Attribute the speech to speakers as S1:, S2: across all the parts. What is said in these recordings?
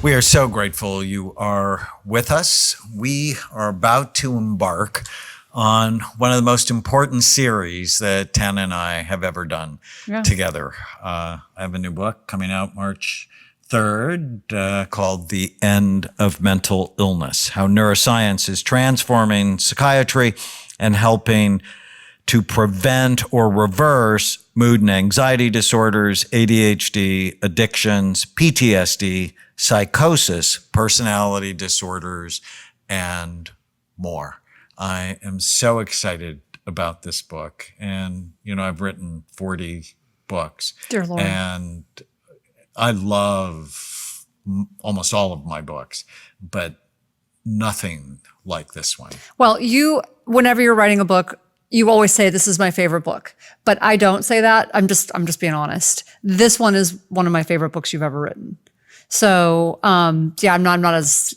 S1: We are so grateful you are with us. We are about to embark on one of the most important series that Tana and I have ever done together. I have a new book coming out March 3rd called The End of Mental Illness, How Neuroscience is Transforming Psychiatry and Helping to Prevent or Reverse Mood and Anxiety Disorders, ADHD, addictions, PTSD, psychosis, personality disorders, and more. I am so excited about this book. And, I've written 40 books.
S2: Dear Lord.
S1: And I love almost all of my books, but nothing like this one.
S2: Well, whenever you're writing a book, you always say, this is my favorite book. But I don't say that. I'm just being honest. This one is one of my favorite books you've ever written. So, I'm not as,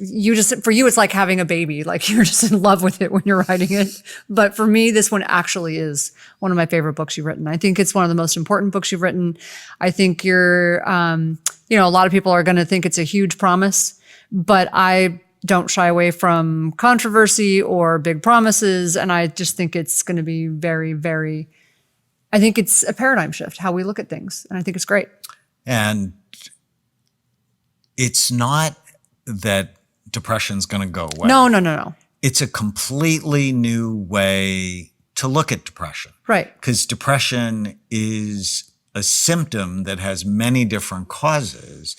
S2: for you, it's like having a baby. Like you're just in love with it when you're writing it. But for me, this one actually is one of my favorite books you've written. I think it's one of the most important books you've written. I think you're, a lot of people are going to think it's a huge promise, but I don't shy away from controversy or big promises. And I just think it's going to be very, very, I think it's a paradigm shift, how we look at things. And I think it's great.
S1: And it's not that depression's going to go away.
S2: No.
S1: It's a completely new way to look at depression.
S2: Right.
S1: Because depression is a symptom that has many different causes.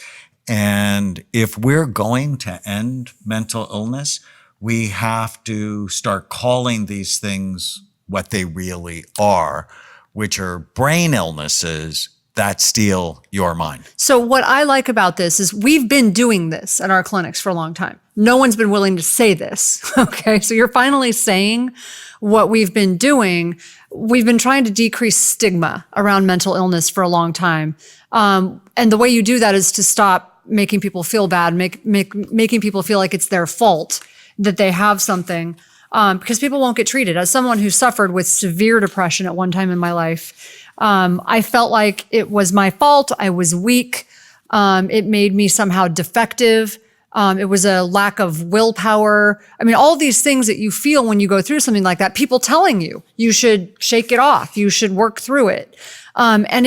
S1: And if we're going to end mental illness, we have to start calling these things what they really are, which are brain illnesses that steal your mind.
S2: So what I like about this is we've been doing this at our clinics for a long time. No one's been willing to say this. Okay. So you're finally saying what we've been doing. We've been trying to decrease stigma around mental illness for a long time. And the way you do that is to stop making people feel bad, making people feel like it's their fault that they have something, because people won't get treated. As someone who suffered with severe depression at one time in my life, I felt like it was my fault. I was weak. It made me somehow defective. It was a lack of willpower. I mean, all these things that you feel when you go through something like that, people telling you should shake it off. You should work through it. And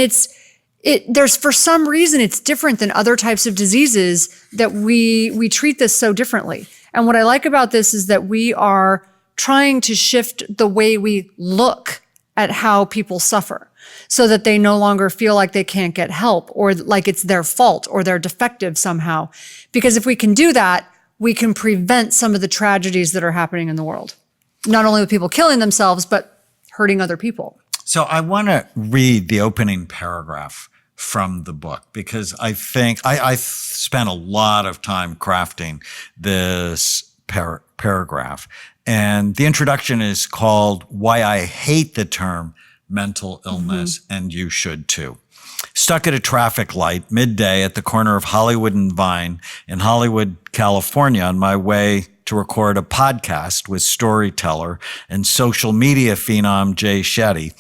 S2: there's for some reason, it's different than other types of diseases that we treat this so differently. And what I like about this is that we are trying to shift the way we look at how people suffer so that they no longer feel like they can't get help or like it's their fault or they're defective somehow. Because if we can do that, we can prevent some of the tragedies that are happening in the world. Not only with people killing themselves, but hurting other people.
S1: So I want to read the opening paragraph from the book because I think I spent a lot of time crafting this paragraph. And the introduction is called Why I Hate the Term Mental Illness, and You Should Too. Stuck at a traffic light midday at the corner of Hollywood and Vine in Hollywood, California, on my way to record a podcast with storyteller and social media phenom Jay Shetty,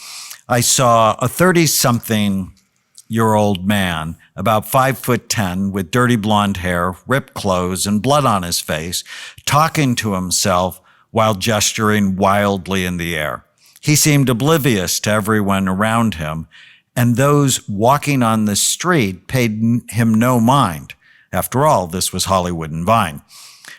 S1: I saw a 30-something-year-old man, about 5'10", with dirty blonde hair, ripped clothes, and blood on his face, talking to himself while gesturing wildly in the air. He seemed oblivious to everyone around him, and those walking on the street paid him no mind. After all, this was Hollywood and Vine.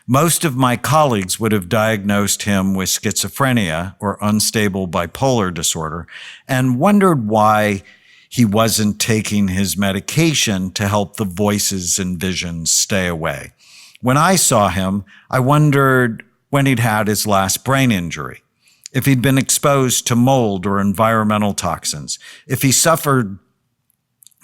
S1: Most of my colleagues would have diagnosed him with schizophrenia or unstable bipolar disorder and wondered why he wasn't taking his medication to help the voices and visions stay away. When I saw him, I wondered when he'd had his last brain injury, if he'd been exposed to mold or environmental toxins, if he suffered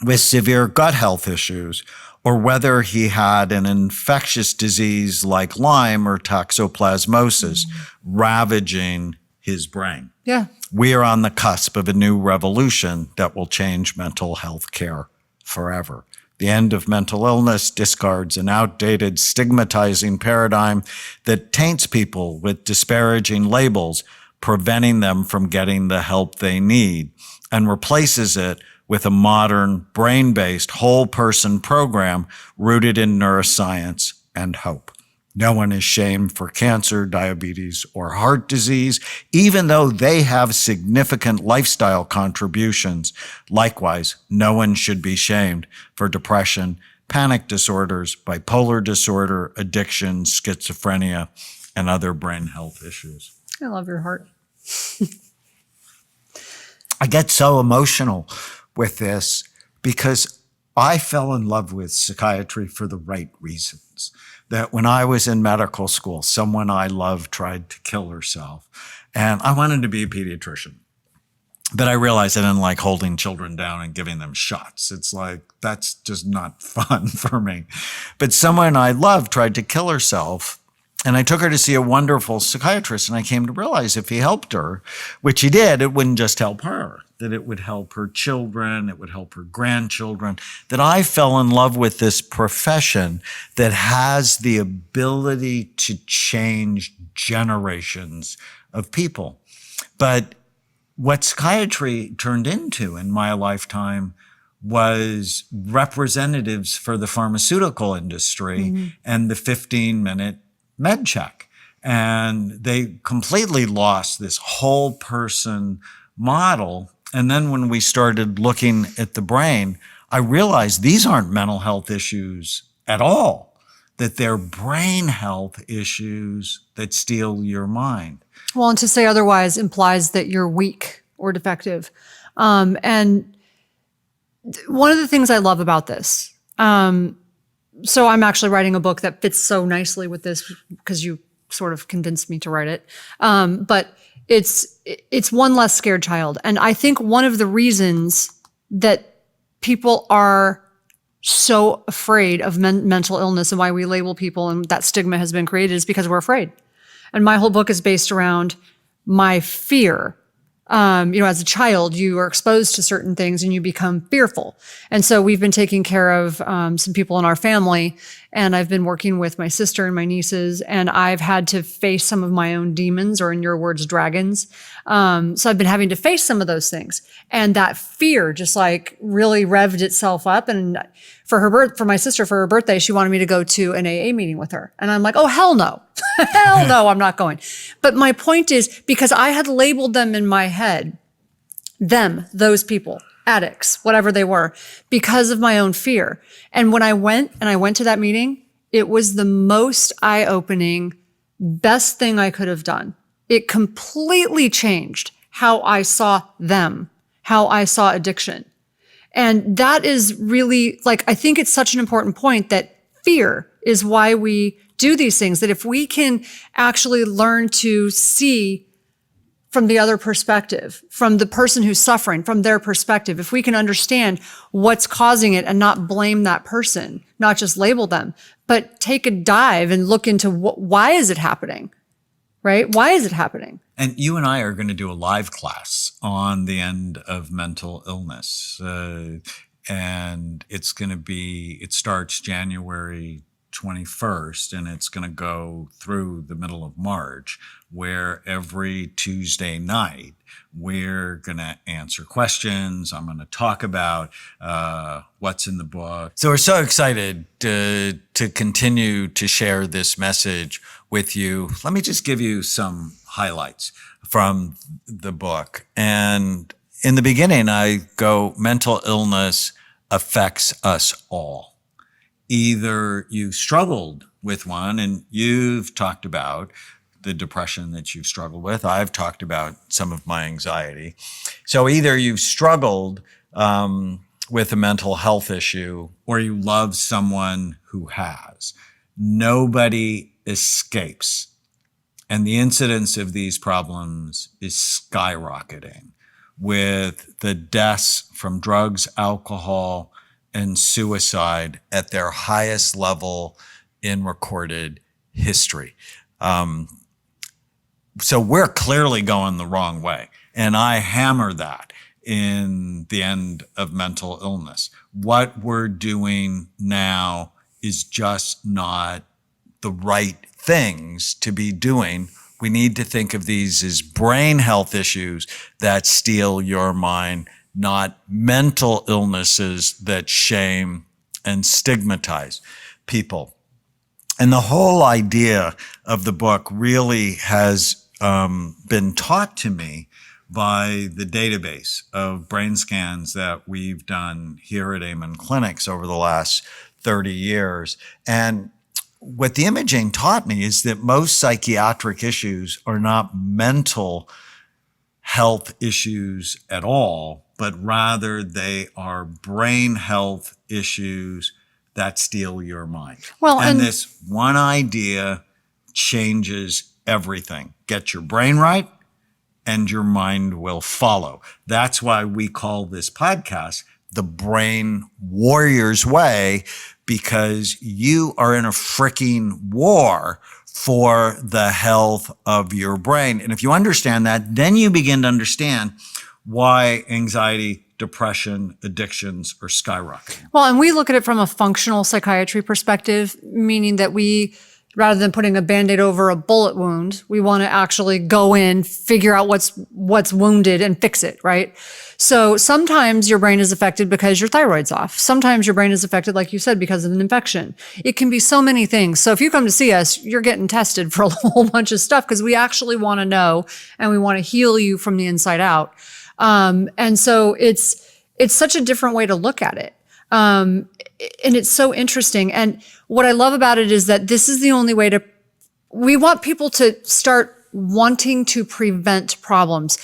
S1: with severe gut health issues, or whether he had an infectious disease like Lyme or toxoplasmosis ravaging his brain.
S2: Yeah.
S1: We are on the cusp of a new revolution that will change mental health care forever. The end of mental illness discards an outdated, stigmatizing paradigm that taints people with disparaging labels, preventing them from getting the help they need, and replaces it with a modern, brain-based, whole-person program rooted in neuroscience and hope. No one is shamed for cancer, diabetes, or heart disease, even though they have significant lifestyle contributions. Likewise, no one should be shamed for depression, panic disorders, bipolar disorder, addiction, schizophrenia, and other brain health issues.
S2: I love your heart.
S1: I get so emotional with this because I fell in love with psychiatry for the right reasons. That when I was in medical school, someone I loved tried to kill herself, and I wanted to be a pediatrician. But I realized I didn't like holding children down and giving them shots. It's like, that's just not fun for me. But someone I loved tried to kill herself, and I took her to see a wonderful psychiatrist, and I came to realize if he helped her, which he did, it wouldn't just help her, that it would help her children, it would help her grandchildren, that I fell in love with this profession that has the ability to change generations of people. But what psychiatry turned into in my lifetime was representatives for the pharmaceutical industry and the 15-minute med check. And they completely lost this whole person model. And then when we started looking at the brain, I realized these aren't mental health issues at all, that they're brain health issues that steal your mind.
S2: Well, and to say otherwise implies that you're weak or defective. And one of the things I love about this, so I'm actually writing a book that fits so nicely with this because you sort of convinced me to write it. But it's one less scared child. And I think one of the reasons that people are so afraid of mental illness and why we label people and that stigma has been created is because we're afraid. And my whole book is based around my fear. As a child, you are exposed to certain things and you become fearful. And so we've been taking care of some people in our family, and I've been working with my sister and my nieces, and I've had to face some of my own demons, or in your words, dragons. So I've been having to face some of those things. And that fear just like really revved itself up. And for my sister, for her birthday, she wanted me to go to an AA meeting with her. And I'm like, oh, hell no. Hell no, I'm not going. But my point is, because I had labeled them in my head, those people, addicts, whatever they were, because of my own fear. And when I went to that meeting, it was the most eye-opening, best thing I could have done. It completely changed how I saw them, how I saw addiction. And that is really, I think it's such an important point that fear is why we do these things, that if we can actually learn to see from the other perspective, from the person who's suffering, from their perspective, if we can understand what's causing it and not blame that person, not just label them, but take a dive and look into why is it happening, right? Why is it happening?
S1: And you and I are going to do a live class on the end of mental illness. And it starts January 21st, and it's going to go through the middle of March, where every Tuesday night, we're going to answer questions. I'm going to talk about what's in the book. So we're so excited to continue to share this message with you. Let me just give you some highlights from the book. And in the beginning, I go, mental illness affects us all. Either you struggled with one, and you've talked about the depression that you've struggled with. I've talked about some of my anxiety. So either you've struggled with a mental health issue, or you love someone who has. Nobody escapes. And the incidence of these problems is skyrocketing, with the deaths from drugs, alcohol, and suicide at their highest level in recorded history. So we're clearly going the wrong way. And I hammer that in the end of mental illness. What we're doing now is just not the right things to be doing. We need to think of these as brain health issues that steal your mind not mental illnesses that shame and stigmatize people. And the whole idea of the book really has been taught to me by the database of brain scans that we've done here at Amen Clinics over the last 30 years. And what the imaging taught me is that most psychiatric issues are not mental health issues at all, but rather they are brain health issues that steal your mind.
S2: Well,
S1: and this one idea changes everything. Get your brain right, and your mind will follow. That's why we call this podcast The Brain Warrior's Way, because you are in a freaking war for the health of your brain. And if you understand that, then you begin to understand why anxiety, depression, addictions are skyrocketing.
S2: Well, and we look at it from a functional psychiatry perspective, meaning that we, rather than putting a Band-Aid over a bullet wound, we want to actually go in, figure out what's wounded and fix it, right? So sometimes your brain is affected because your thyroid's off. Sometimes your brain is affected, like you said, because of an infection. It can be so many things. So if you come to see us, you're getting tested for a whole bunch of stuff because we actually want to know and we want to heal you from the inside out. And so it's such a different way to look at it. And it's so interesting. And what I love about it is that this is the only way we want people to start wanting to prevent problems.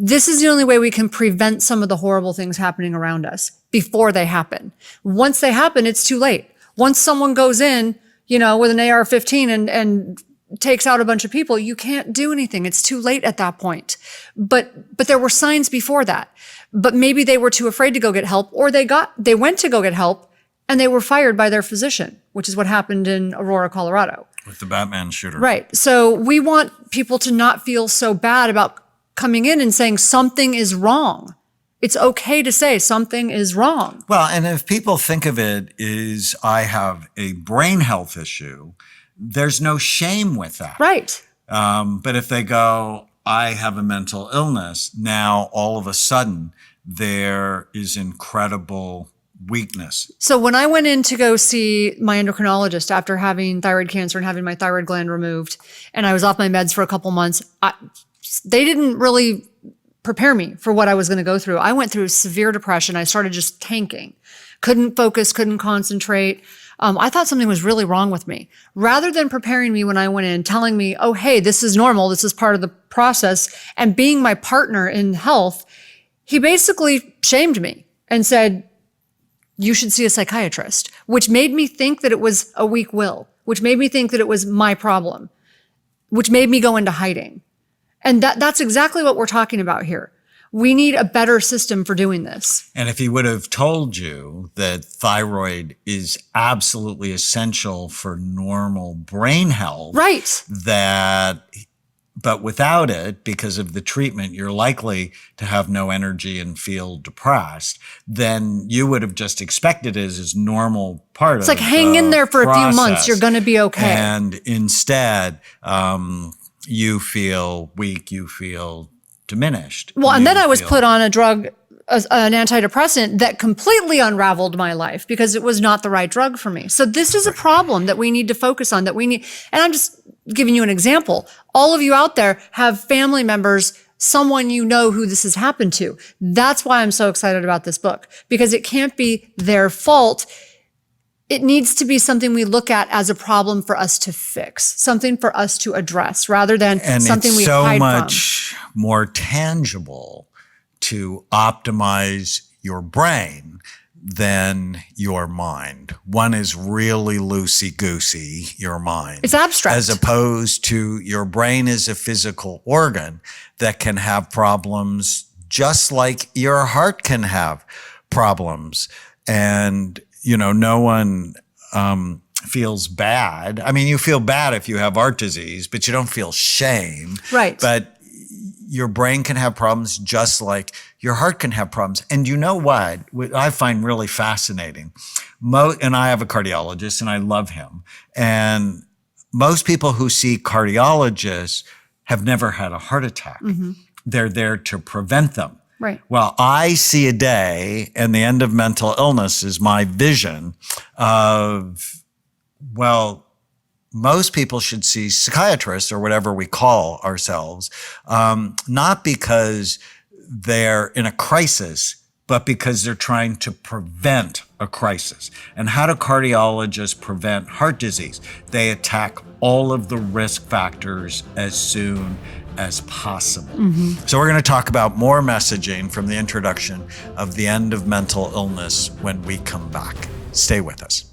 S2: This is the only way we can prevent some of the horrible things happening around us before they happen. Once they happen, it's too late. Once someone goes in, with an AR-15 and takes out a bunch of people, you can't do anything. It's too late at that point. But there were signs before that. But maybe they were too afraid to go get help, or they went to go get help and they were fired by their physician, which is what happened in Aurora, Colorado.
S1: With the Batman shooter.
S2: Right. So we want people to not feel so bad about coming in and saying something is wrong. It's okay to say something is wrong.
S1: Well, and if people think of it as I have a brain health issue, there's no shame with that.
S2: Right.
S1: But if they go, I have a mental illness, now all of a sudden there is incredible weakness.
S2: So when I went in to go see my endocrinologist after having thyroid cancer and having my thyroid gland removed, and I was off my meds for a couple months, they didn't really prepare me for what I was going to go through. I went through severe depression. I started just tanking. Couldn't focus, couldn't concentrate. I thought something was really wrong with me. Rather than preparing me when I went in, telling me, oh, hey, this is normal, this is part of the process, and being my partner in health, he basically shamed me and said, you should see a psychiatrist, which made me think that it was a weak will, which made me think that it was my problem, which made me go into hiding. And that's exactly what we're talking about here. We need a better system for doing this.
S1: And if he would have told you that thyroid is absolutely essential for normal brain health,
S2: right?
S1: But without it, because of the treatment, you're likely to have no energy and feel depressed, then you would have just expected it as normal part of it.
S2: It's like hang in there for a few months, you're going to be okay.
S1: And instead, you feel weak, you feel diminished.
S2: Well, and then I was put on a drug, an antidepressant that completely unraveled my life because it was not the right drug for me. So this is a problem that we need to focus on, and I'm just giving you an example. All of you out there have family members, someone you know who this has happened to. That's why I'm so excited about this book, because it can't be their fault. It needs to be something we look at as a problem for us to fix, something for us to address, rather than something we hide from.
S1: And it's so much more tangible to optimize your brain than your mind. One is really loosey-goosey, your mind.
S2: It's abstract.
S1: As opposed to your brain is a physical organ that can have problems just like your heart can have problems. And no one feels bad. I mean, you feel bad if you have heart disease, but you don't feel shame.
S2: Right.
S1: But your brain can have problems just like your heart can have problems. And you know what I find really fascinating? And I have a cardiologist and I love him. And most people who see cardiologists have never had a heart attack. Mm-hmm. They're there to prevent them.
S2: Right.
S1: Well, I see a day, and the end of mental illness is my vision of, well, most people should see psychiatrists or whatever we call ourselves, not because they're in a crisis, but because they're trying to prevent a crisis. And how do cardiologists prevent heart disease? They attack all of the risk factors as soon as possible. So we're going to talk about more messaging from the introduction of the end of mental illness when we come back. Stay with us.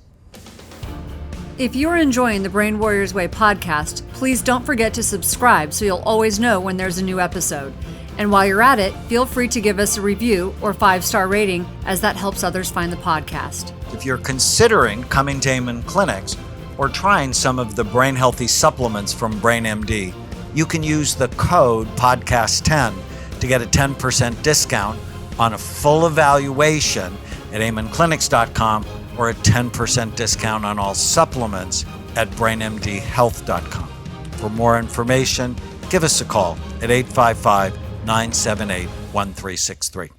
S2: If you're enjoying the Brain Warriors Way podcast, please don't forget to subscribe so you'll always know when there's a new episode. And while you're at it, feel free to give us a review or 5-star rating, as that helps others find the podcast.
S1: If you're considering coming to Amen clinics or trying some of the brain healthy supplements from BrainMD, you can use the code podcast10 to get a 10% discount on a full evaluation at amenclinics.com or a 10% discount on all supplements at brainmdhealth.com. For more information, give us a call at 855-978-1363.